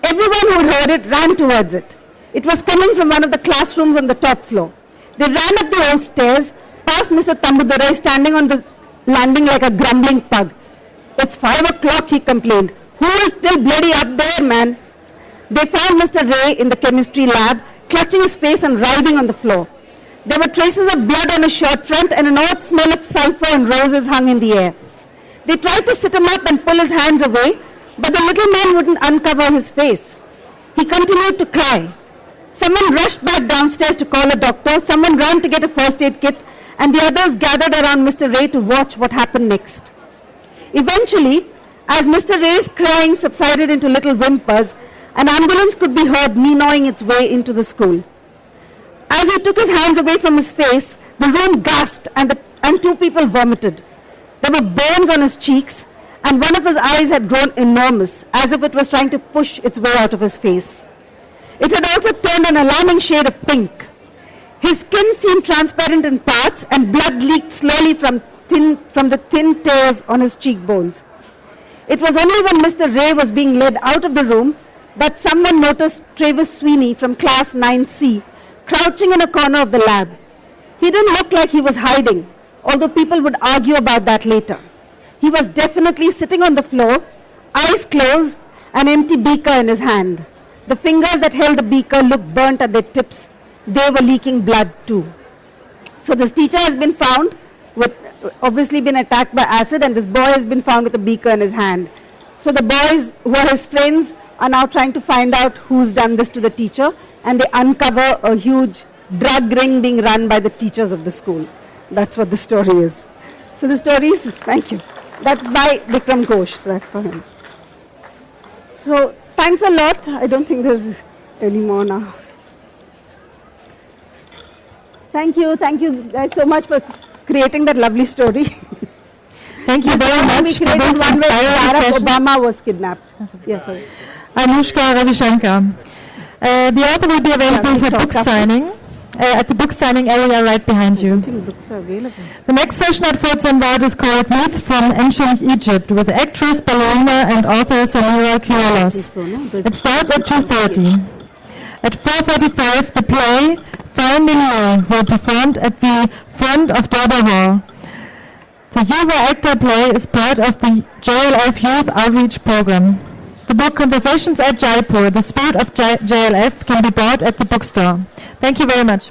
Everyone who had heard it ran towards it. It was coming from one of the classrooms on the top floor. They ran up the old stairs, past Mr. Tambudurai standing on the landing like a grumbling pug. "It's 5 o'clock, he complained. "Who is still bloody up there, man?" They found Mr. Ray in the chemistry lab, clutching his face and writhing on the floor. There were traces of blood on his shirt front and an odd smell of sulfur and roses hung in the air. They tried to sit him up and pull his hands away, but the little man wouldn't uncover his face. He continued to cry. Someone rushed back downstairs to call a doctor, someone ran to get a first aid kit, and the others gathered around Mr. Ray to watch what happened next. Eventually, as Mr. Ray's crying subsided into little whimpers, an ambulance could be heard meandering its way into the school. As he took his hands away from his face, the room gasped and two people vomited. There were burns on his cheeks, and one of his eyes had grown enormous, as if it was trying to push its way out of his face. It had also turned an alarming shade of pink. His skin seemed transparent in parts, and blood leaked slowly from the thin tears on his cheekbones. It was only when Mr. Ray was being led out of the room that someone noticed Travis Sweeney from class 9C crouching in a corner of the lab. He didn't look like he was hiding, although people would argue about that later. He was definitely sitting on the floor, eyes closed, an empty beaker in his hand. The fingers that held the beaker looked burnt at their tips. They were leaking blood too. So this teacher has been found with, obviously been attacked by acid, and this boy has been found with a beaker in his hand. So the boys who are his friends are now trying to find out who's done this to the teacher, and they uncover a huge drug ring being run by the teachers of the school. That's what the story is. So the story is, thank you. That's by Bikram Ghosh, so that's for him. So thanks a lot. I don't think there's any more now. Thank you guys so much for creating that lovely story. Thank you very much for this inspiring Barack session. Obama was kidnapped. Yes, sorry. Anushka Ravishankar. The author will be available for book signing at the book signing area right behind you. I think books are available. The next session at Fort Zandvoort is called Myth from Ancient Egypt with actress, ballerina and author Samira Kiolos. It starts at 2:30. At 4:45, the play Finding Nemo will be performed at the front of Dover Hall. The Yuva Actor play is part of the JLF Youth Outreach Program. The book Conversations at Jaipur, The Spirit of JLF can be bought at the bookstore. Thank you very much.